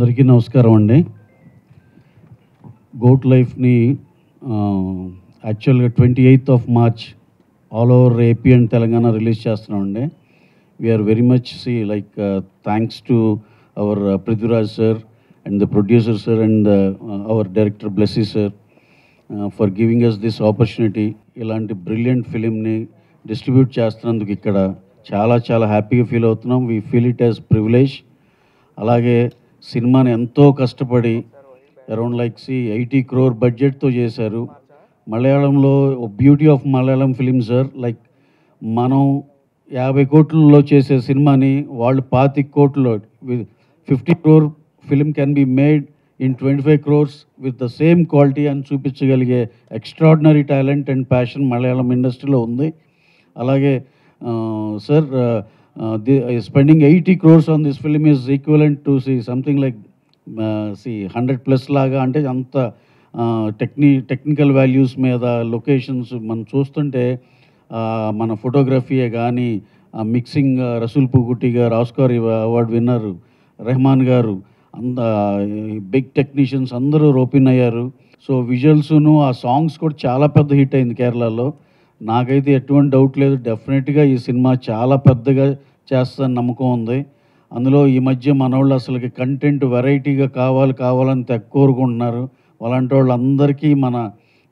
అందరికీ నమస్కారం అండి. గోట్ లైఫ్ని యాక్చువల్గా 28th of March all over AP and Telangana release చేస్తున్నామండి. We are very much thanks to our Prithviraj sir and the producer sir and our director Blessy sir for giving us this opportunity. ఇలాంటి brilliant ఫిలింని distribute చేస్తున్నందుకు ఇక్కడ చాలా చాలా హ్యాపీగా ఫీల్ అవుతున్నాం. We feel it as privilege. అలాగే సినిమాని ఎంతో కష్టపడి అరౌండ్ 80 crore బడ్జెట్తో చేశారు. మలయాళంలో beauty of Malayalam film sir, మనం 50 కోట్లలో చేసే సినిమాని వాళ్ళు 25 కోట్లలో 50 crore film can be made in 25 crores with the same quality అని చూపించగలిగే extraordinary talent and passion Malayalam ఇండస్ట్రీలో ఉంది. అలాగే sir spending 80 crores on this film is equivalent to something like 100+ లాగా. అంటే అంత టెక్నికల్ వాల్యూస్ మీద లొకేషన్స్ మనం చూస్తుంటే మన ఫోటోగ్రఫీయే కానీ మిక్సింగ్ రసూల్ పూగుట్టి గారు, ఆస్కార్ అవార్డ్ విన్నర్ రెహమాన్ గారు, అంత బిగ్ టెక్నీషియన్స్ అందరూ రోపిన్ అయ్యారు. సో విజువల్స్ను ఆ సాంగ్స్ కూడా చాలా పెద్ద హిట్ అయింది కేరళలో. నాకైతే ఎటువంటి డౌట్ లేదు, డెఫినెట్గా ఈ సినిమా చాలా పెద్దగా చేస్తుందని నమ్మకం ఉంది. అందులో ఈ మధ్య మనోళ్ళు అసలుకి కంటెంట్ వెరైటీగా కావాలని కోరుకుంటున్నారు. అలాంటి వాళ్ళందరికీ మన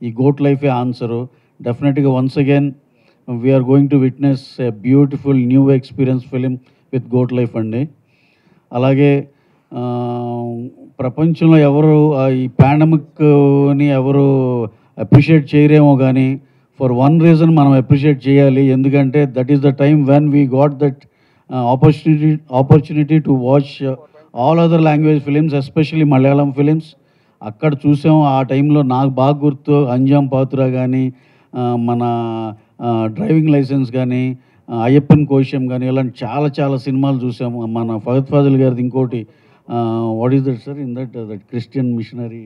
ఈ గోట్ లైఫే ఆన్సరు. డెఫినెట్గా once again we are going to witness a beautiful new experience film with Goat Life అండి. అలాగే ప్రపంచంలో ఎవరు ఈ పాండమిక్ని ఎవరు అప్రిషియేట్ చేయరేమో కానీ ఫర్ వన్ రీజన్ మనం అప్రిషియేట్ చేయాలి. ఎందుకంటే that is the time when we got that opportunity to watch all other language films, especially Malayalam films. అక్కడ చూసాము. ఆ టైంలో నాకు బాగా గుర్తు అంజాం పాత్ర కానీ, మన డ్రైవింగ్ లైసెన్స్ కానీ, అయ్యప్పన్ కోశం కానీ, ఇలాంటి చాలా చాలా సినిమాలు చూసాము. మన ఫహద్ ఫాజిల్ గారిది ఇంకోటి what is that sir in that Christian missionary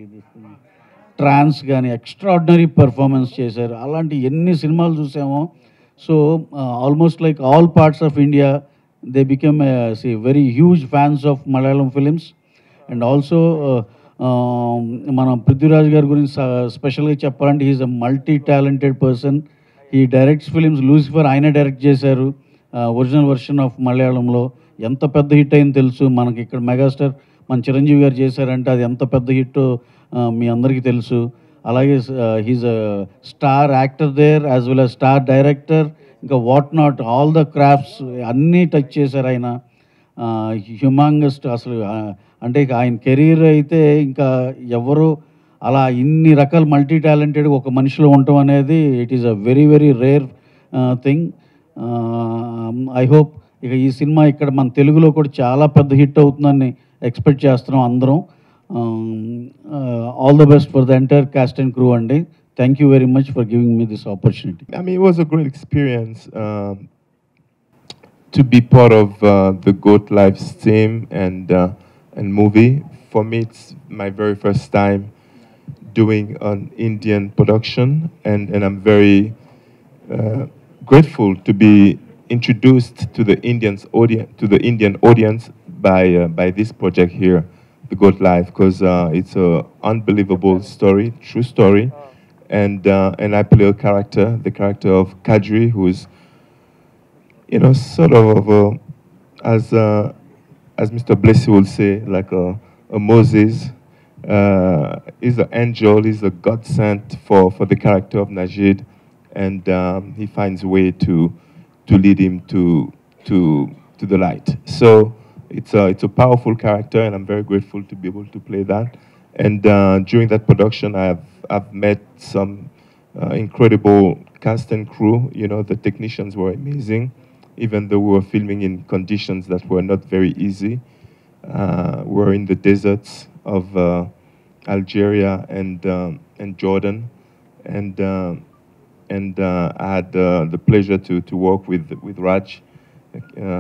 Trance కానీ ఎక్స్ట్రాడినరీ పర్ఫార్మెన్స్ చేశారు. అలాంటి ఎన్ని సినిమాలు చూసామో. So almost all parts of India they become very huge fans of Malayalam films. And also మన పృథ్వీరాజ్ గారి గురించి స్పెషల్గా చెప్పాలంటే he is a multi talented person. ఈ డైరెక్ట్స్ ఫిలిమ్స్ లూసిఫర్ ఆయనే డైరెక్ట్ చేశారు, ఒరిజినల్ వర్షన్ ఆఫ్ మలయాళంలో. ఎంత పెద్ద హిట్ అయింది తెలుసు మనకి. ఇక్కడ మెగాస్టార్ మన చిరంజీవి గారు చేశారంటే అది ఎంత పెద్ద హిట్ మీ అందరికీ తెలుసు. అలాగే he's a star actor there as well as star director. ఇంకా what not all the crafts అన్నీ టచ్ చేశారు ఆయన. హ్యూమాంగస్ట్ అసలు. అంటే ఆయన కెరీర్ అయితే ఇంకా ఎవరు అలా ఇన్ని రకాల మల్టీ టాలెంటెడ్ ఒక మనిషిలో ఉండటం అనేది it is a very very rare thing. I hope ఇక ఈ సినిమా ఇక్కడ మన తెలుగులో కూడా చాలా పెద్ద హిట్ అవుతుందని ఎక్స్పెక్ట్ చేస్తున్నాం అందరం. All the best for the entire cast and crew, Andy. Thank you very much for giving me this opportunity. I mean, it was a great experience to be part of the Goat Life's team and movie. For me, it's my very first time doing an Indian production, and I'm very grateful to be introduced to the Indian audience by this project here, The Goat Life, because it's an unbelievable story, true story, and I play the character of Kadri, who is, sort of as Mr. Blessy will say, like a Moses. He's an angel. He's a God sent for the character of Najid, and he finds a way to lead him to the light. So. It's a powerful character, and I'm very grateful to be able to play that. And during that production, I've met some incredible cast and crew. The technicians were amazing, even though we were filming in conditions that were not very easy. We're in the deserts of Algeria and Jordan, and I had the pleasure to work with Raj,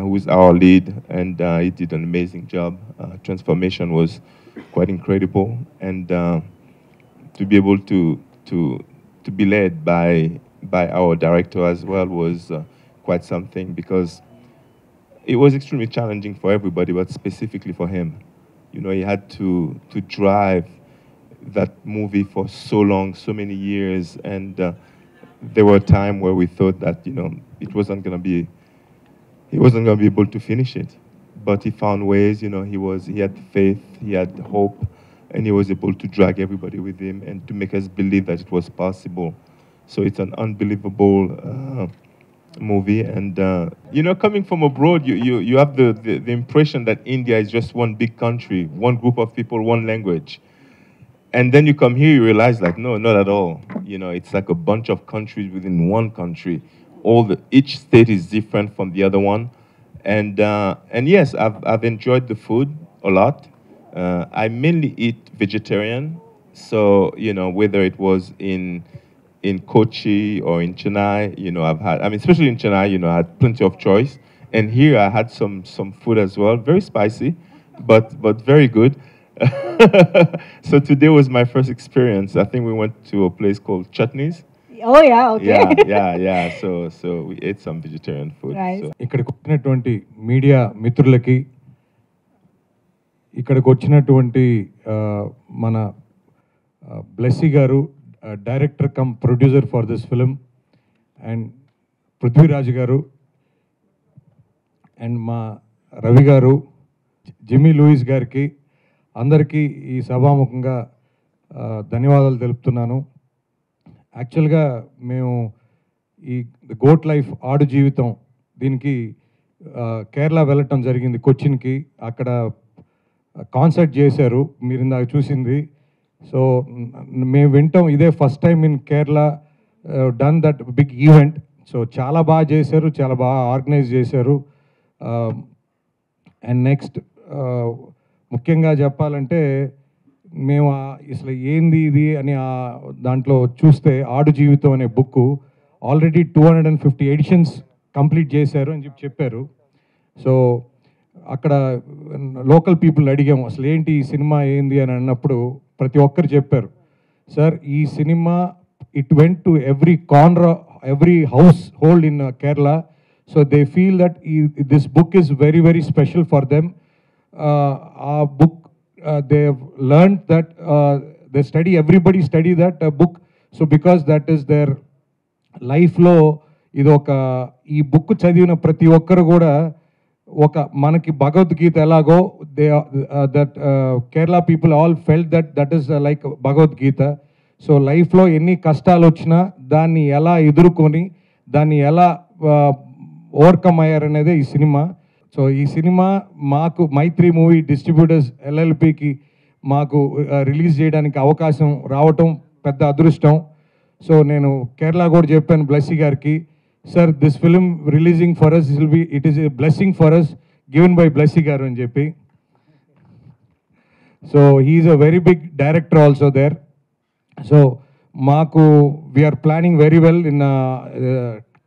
who is our lead, and he did an amazing job. Transformation was quite incredible, and to be able to be led by our director as well was quite something, because it was extremely challenging for everybody, but specifically for him. You know, he had to drive that movie for so long, so many years, and there were times where we thought that, you know, it wasn't going to be, he wasn't going to be able to finish it. But he found ways, you know, he had faith, he had hope, and he was able to drag everybody with him and to make us believe that it was possible. So it's an unbelievable movie. And, you know, coming from abroad, you have the impression that India is just one big country, one group of people, one language. And then you come here, you realize, like, no, not at all. You know, it's like a bunch of countries within one country. Each state is different from the other one. And yes, I've enjoyed the food a lot. I mainly eat vegetarian. So, you know, whether it was in Kochi or in Chennai, you know, especially in Chennai, you know, I had plenty of choice. And here I had some food as well, very spicy, but very good. So today was my first experience. I think we went to a place called Chutneys. Oh yeah, okay. Yeah. So we ate some vegetarian food. Right. So. ఇక్కడికి వచ్చినటువంటి media మిత్రులకి, ఇక్కడికి వచ్చినటువంటి మన బ్లెస్సీ గారు, director come producer for this film, and Prithviraj గారు, and మా రవి గారు, జిమ్మీ లూయిస్ గారికి, అందరికీ ఈ సభాముఖంగా ధన్యవాదాలు తెలుపుతున్నాను. యాక్చువల్గా మేము ఈ గోట్ లైఫ్ ఆడు జీవితం దీనికి కేరళ వెళ్ళటం జరిగింది, కొచ్చిన్కి. అక్కడ కాన్సర్ట్ చేశారు, మీరు ఇందాక చూసింది. సో మేము వింటాం, ఇదే first time in Kerala done that big event. So చాలా బాగా చేశారు, చాలా బాగా ఆర్గనైజ్ చేశారు. అండ్ నెక్స్ట్ ముఖ్యంగా చెప్పాలంటే, మేము అసలు ఏంది ఇది అని దాంట్లో చూస్తే, ఆడు జీవితం అనే బుక్ ఆల్రెడీ 250 ఎడిషన్స్ కంప్లీట్ చేశారు అని చెప్పారు. సో అక్కడ లోకల్ పీపుల్ అడిగాము, అసలు ఏంటి ఈ సినిమా ఏంది అని అన్నప్పుడు ప్రతి ఒక్కరు చెప్పారు, సార్ ఈ cinema it went to every corner, every house hold in Kerala. So they feel that this book is very very special for them. ఆ book they have learned that everybody study that book. So because that is their life లో, ఇది ఒక ఈ book చదివిన ప్రతి ఒక్కరు కూడా ఒక మనకి భగవద్గీత ఎలాగో that Kerala people all felt that is like Bhagavad Gita. So లైఫ్లో ఎన్ని కష్టాలు వచ్చినా దాన్ని ఎలా ఎదుర్కొని దాన్ని ఎలా ఓవర్కమ్ అయ్యారనేదే ఈ సినిమా. సో ఈ సినిమా మాకు మైత్రి మూవీ డిస్ట్రిబ్యూటర్స్ LLPకి మాకు రిలీజ్ చేయడానికి అవకాశం రావటం పెద్ద అదృష్టం. సో నేను కేరళ కూడా చెప్పాను బ్లెస్సీ గారికి, sir this film releasing for us it is a blessing for us given by Blessy garu అని చెప్పి. So he is a very big director also there. So మాకు we are planning very well in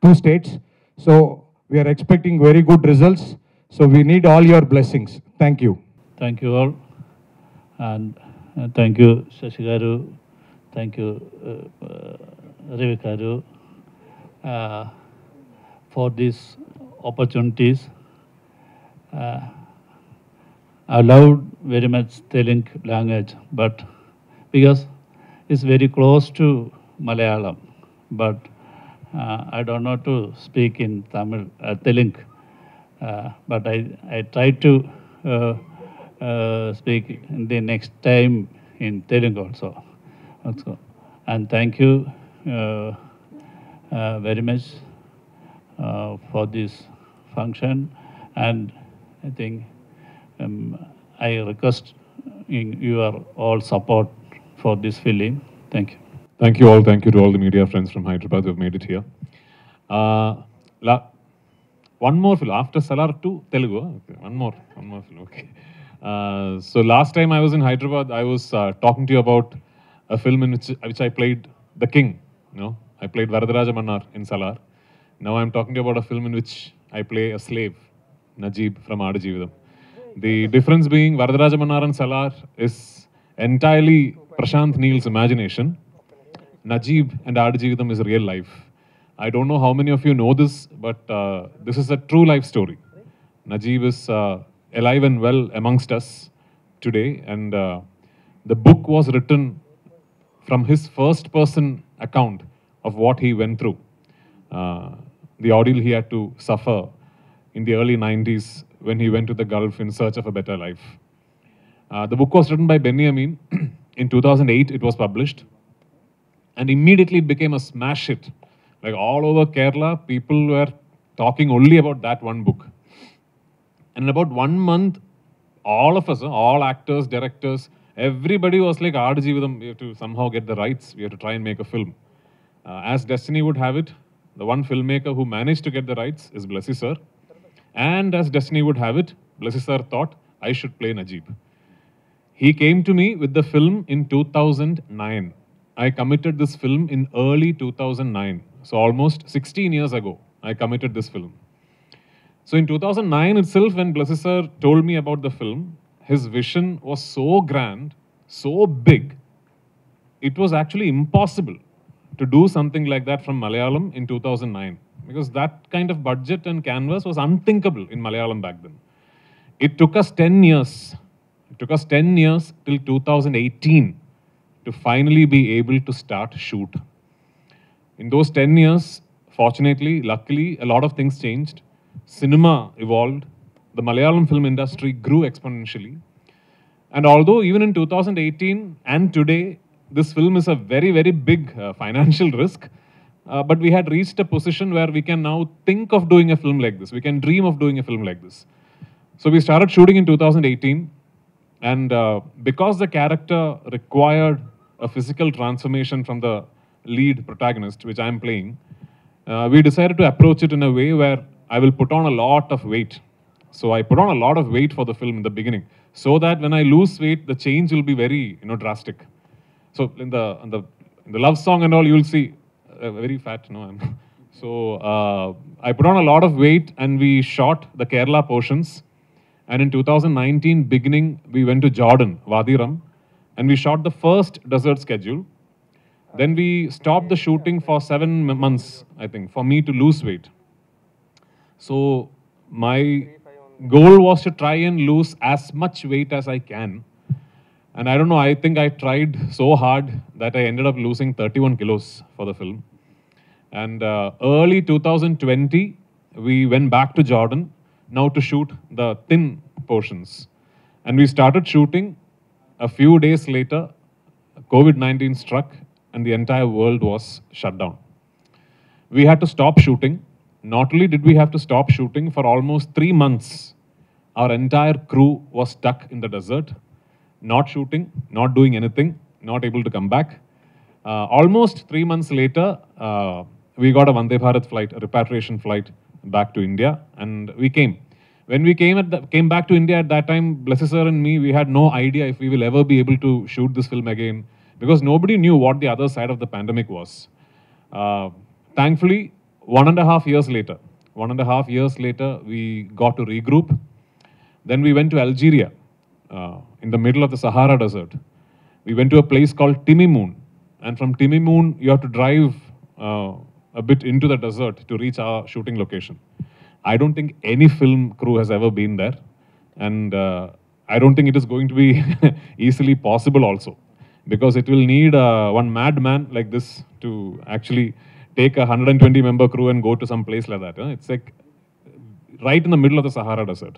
2 states. So we are expecting very good results. So we need all your blessings. Thank you. Thank you all, and thank you Shashi garu, thank you Ravi garu for these opportunities. I love very much Telugu language, but because it's very close to Malayalam, but I don't know to speak in Tamil, Telugu. But I try to speak in the next time in Telugu also. And thank you very much for this function. And I think I request your all support for this film. Thank you. Thank you all. Thank you to all the media friends from Hyderabad who have made it here. One more film after Salar 2 Telugu. Okay, one more film. Okay. So last time I was in Hyderabad, I was talking to you about a film in which I played the king. You know, I played Varadaraja Mannar in Salar. Now I'm talking to you about a film in which I play a slave, Najib from Aadu Jeevitham. The difference being Varadaraja Mannar and Salar is entirely Prashant Neel's imagination. Najib and Aadu Jeevitham is real life. I don't know how many of you know this, but this is a true life story. Najib is alive and well amongst us. today, and the book was written from his first person account of what he went through, the ordeal he had to suffer in the early 90s when he went to the Gulf in search of a better life. The book was written by Benny Amin. In 2008, it was published, and immediately it became a smash hit. Like all over Kerala, people were talking only about that one book. And in about 1 month, all of us, all actors, directors, everybody was like, Aadu Jeevitham, we have to somehow get the rights, we have to try and make a film. As destiny would have it, the one filmmaker who managed to get the rights is Blessy sir. And as destiny would have it, Blessy sir thought I should play Najib. He came to me with the film in 2009. I committed this film in early 2009. So almost 16 years ago, I committed this film. So in 2009 itself, when Blessy sir told me about the film, his vision was so grand, so big, it was actually impossible to do something like that from Malayalam in 2009. Because that kind of budget and canvas was unthinkable in Malayalam back then. It took us 10 years. It took us 10 years till 2018 to finally be able to start shoot. In those 10 years, fortunately, luckily, a lot of things changed. Cinema evolved. The Malayalam film industry grew exponentially. And although even in 2018 and today, this film is a very, very big financial risk, but we had reached a position where we can now think of doing a film like this. We can dream of doing a film like this. So we started shooting in 2018. And because the character required a physical transformation from the lead protagonist, which I'm playing, we decided to approach it in a way where I will put on a lot of weight. So I put on a lot of weight for the film in the beginning, so that when I lose weight, the change will be very, drastic. So in the love song and all, you'll see very fat. So I put on a lot of weight, and we shot the Kerala portions. And in 2019 beginning, we went to Jordan, Wadi Rum, and we shot the first desert schedule. Then we stopped the shooting for 7 months, I think, for me to lose weight. So my goal was to try and lose as much weight as I can. And I don't know, I think I tried so hard that I ended up losing 31 kilos for the film. And early 2020, we went back to Jordan, now to shoot the thin portions. And we started shooting. A few days later, COVID-19 struck and the entire world was shut down. We had to stop shooting. Not only did we have to stop shooting, for almost 3 months, our entire crew was stuck in the desert, not shooting, not doing anything, not able to come back. Almost 3 months later, we got a Vande Bharat flight, a repatriation flight back to India, and we came. When we came back to India at that time, Blessy sir and me, we had no idea if we will ever be able to shoot this film again, because nobody knew what the other side of the pandemic was. Thankfully, 1.5 years later, we got to regroup. Then we went to Algeria, in the middle of the Sahara Desert. We went to a place called Timimoun, and from Timimoun, you have to drive a bit into the desert to reach our shooting location. I don't think any film crew has ever been there, and I don't think it is going to be easily possible also, because it will need one madman like this to actually take a 120-member crew and go to some place like that. It's like right in the middle of the Sahara Desert.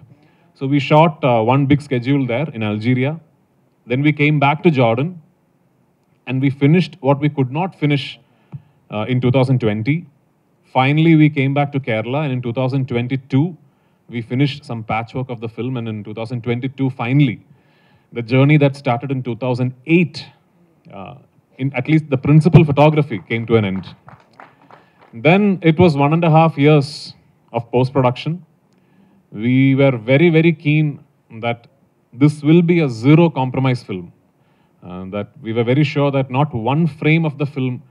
So we shot one big schedule there in Algeria. Then we came back to Jordan, and we finished what we could not finish in 2020. Finally, we came back to Kerala, and in 2022, we finished some patchwork of the film, and in 2022, finally, the journey that started in 2008, in at least the principal photography, came to an end. Then it was 1.5 years of post-production. We were very, very keen that this will be a zero-compromise film, that we were very sure that not one frame of the film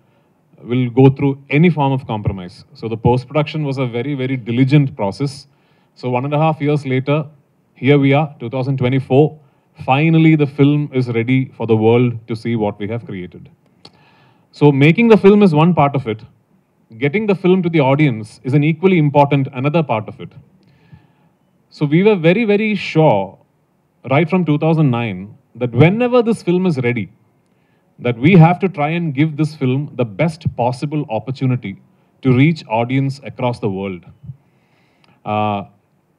will go through any form of compromise. So the post-production was a very, very diligent process. So 1.5 years later, here we are, 2024. Finally, the film is ready for the world to see what we have created. So making the film is one part of it. Getting the film to the audience is an equally important another part of it. So we were very, very sure right from 2009 that whenever this film is ready, that we have to try and give this film the best possible opportunity to reach audience across the world.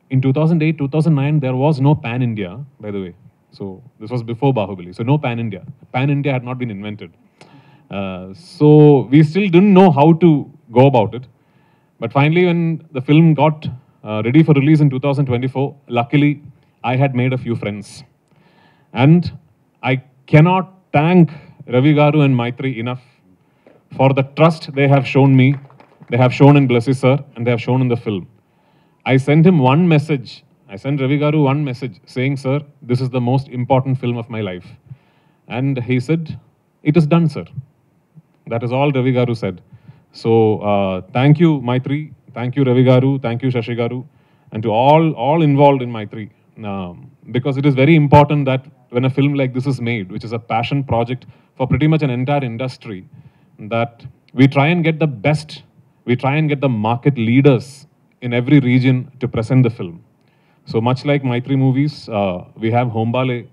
In 2008, 2009, there was no pan-India, by the way. So this was before Bahubali. So no pan-India. Pan-India had not been invented. So we still didn't know how to go about it. But finally, when the film got ready for release in 2024, luckily, I had made a few friends. And I cannot thank Ravi Garu and Maitri enough for the trust they have shown me, they have shown in Blessy sir, and they have shown in the film. I sent him one message. I sent Ravi Garu one message saying, sir, this is the most important film of my life. And he said, it is done, sir. That is all Ravi Garu said. So thank you, Maitri. Thank you, Ravi Garu. Thank you, Shashi Garu. And to all involved in Maitri. Because it is very important that when a film like this is made, which is a passion project for pretty much an entire industry, that we try and get the best, we try and get the market leaders in every region to present the film. So much like Maitri Movies, we have Hombale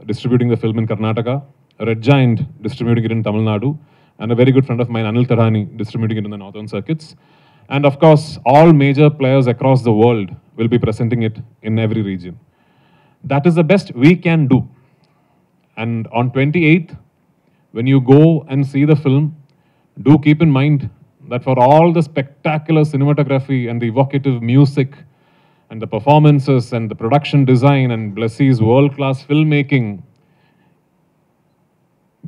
distributing the film in Karnataka, Red Giant distributing it in Tamil Nadu, and a very good friend of mine, Anil Tarani, distributing it in the northern circuits. And of course, all major players across the world will be presenting it in every region. That is the best we can do. And on 28th, when you go and see the film, do keep in mind that for all the spectacular cinematography and the evocative music and the performances and the production design and Blessy's world-class filmmaking,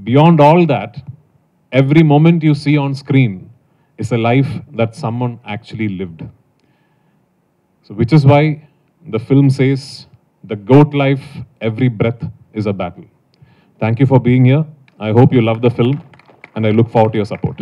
beyond all that, every moment you see on screen is a life that someone actually lived. So which is why the film says, the goat life, every breath is a battle. Thank you for being here. I hope you love the film and I look forward to your support.